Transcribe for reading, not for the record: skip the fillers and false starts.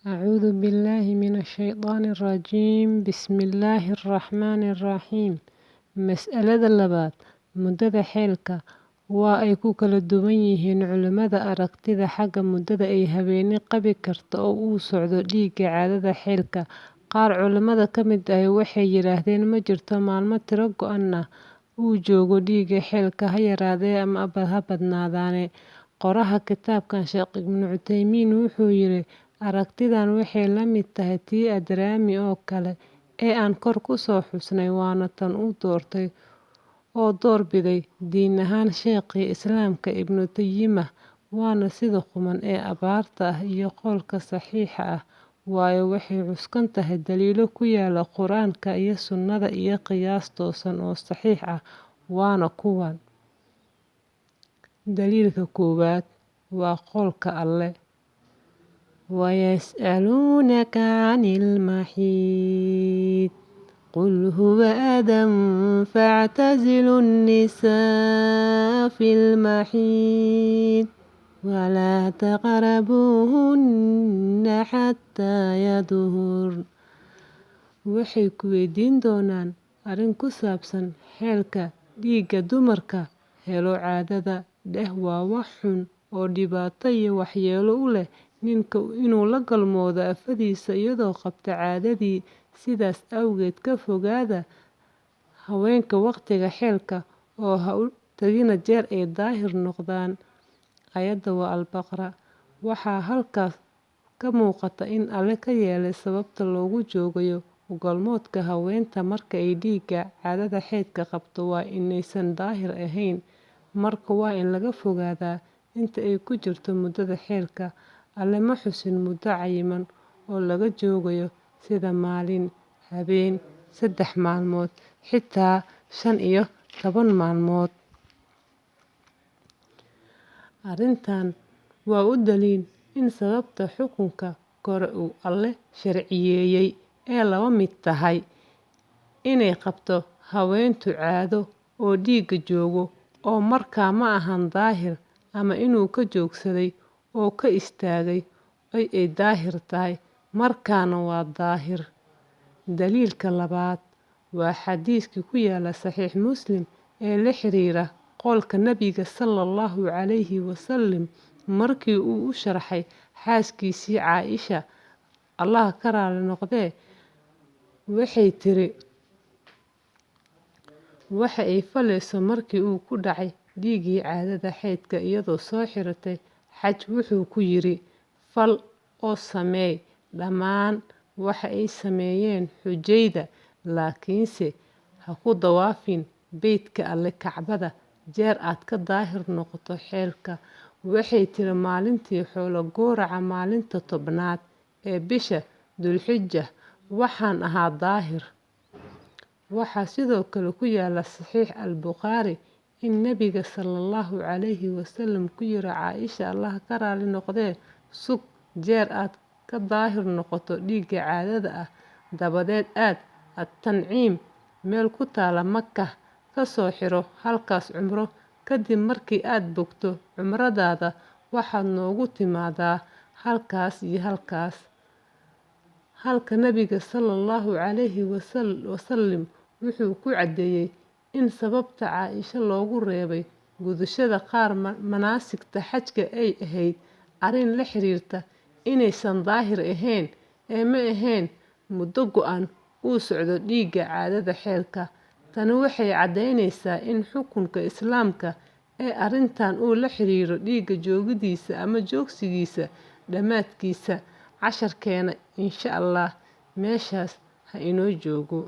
أعوذ بالله من الشيطان الرجيم بسم الله الرحمن الرحيم مسألة labaad muddada xeelka waa ay ku kala duwan yihiin culimada aragtida xagga muddada ay haweeney qabi karto oo uu socdo dhiigga caadada xeelka qaar culimada ka mid ah waxay yiraahdeen ma jirto maalmo tiro go'an ah uu joogo dhiigga xeelka ha yaraadee ama ha badnaadaane qoraha kitaabkan Sheekh Ibn Uthaymeen wuxuu yiri aragtidan waxay la mid tahay tii Adraami oo kale ee aan kor ku soo xusnay waana tan uu doortay oo doorbiday diin ahaan Sheekhii Islaamka Ibnu Taymiyah waana sida quman ee abaarta ah iyo qowlka saxiixa ah waayo waxay cuskan tahay daliilo ku yaala Qur'aanka iyo Sunnada iyo qiyaas toosan oo saxiix ah waana kuwan daliilka koowaad waa qowlka Alle ويسألونك عن المحيض قل هو أذى فاعتزلوا النساء في المحيض ولا تقربوهن حتى يطهرن waxay ku weydiin doonaan arrin ku saabsan xeelka dhiigga dumarka helo caadada dheh waa wax xun oo dhibaato iyo waxyeello u leh ninka inuu la galmoodo afadiisa iyadoo qabta caadadii sidaas awgeed ka fogaada haweenka waqtiga xeelka oo ha u tagina jeer ay daahir noqdaan aayadda waa Al-Baqara waxaa halkaas ka muuqata in Alle ka yeelay sababta loogu joogayo galmoodka haweenta marka ay dhiigga caadada xeedka qabto waa inaysan daahir ahayn marka waa in laga fogaadaa inta ay ku jirto muddada xeelka Alle ma xusin muddo cayiman oo laga joogayo sida maalin habeen 3 maalmood xitaa 15 maalmood arrintan waa u daliil in sababta xukunka kore uu Alle sharciyeeyay ee laba mid tahay inay qabto haweentu caado oo dhiigga joogo oo markaa ma ahan daahir ama inuu ka joogsaday oo ka istaagay ay daahir tahay markaana waa daahir daliilka labaad waa xadiiskii ku yaala saxiix Muslim ee la xiriira qowlka Nabiga sallallahu calayhi wasallam markii uu u sharxay xaaskiisii Caaisha Allah ka raali noqdee waxay tiri waxa ay falayso markii uu ku dhacay dhiiggii caadada xeedka iyadoo soo xiratay xaj wuxuu ku yiri fal oo sameey dhammaan waxa ay sameeyeen xujayda laakiinse ha ku dawaafin beydka Alle Kacbada jeer aad ka daahir noqoto xeelka waxay tiri maalintii xoolo gooraca maalinta 10aad ee bisha Dulxija waxaan ahaa daahir waxaa sidoo kale ku yaala saxiix Al-Bukhari in Nabiga sallallahu calayhi wasallam ku yiri Caaisha Allah ka raali noqdee sug jeer aad ka daahir noqoto dhiigga caadada ah dabadeed aad at-Tanciim meel ku taala Makka ka soo xiro halkaas cumro kadib markii aad bogto cumradaada waxaad noogu timaadaa halkaas iyo halkaas halka Nabiga sallallahu calayhi wasallam wuxuu ku cadeeyay in sababta Caaisha loogu reebay gudashada qaar manaasigta xajka ay ahayd arrin la xiriirta inaysan daahir ahayn ee ma ahayn muddo go'an uu socdo dhiigga caadada xeelka tani waxay cadeynaysaa in xukunka Islaamka ee arrintan uu la xiriiro dhiigga joogidiisa ama joogsigiisa dhamaadkiisa casharkeena insha Allah meeshaas ha inoo joogo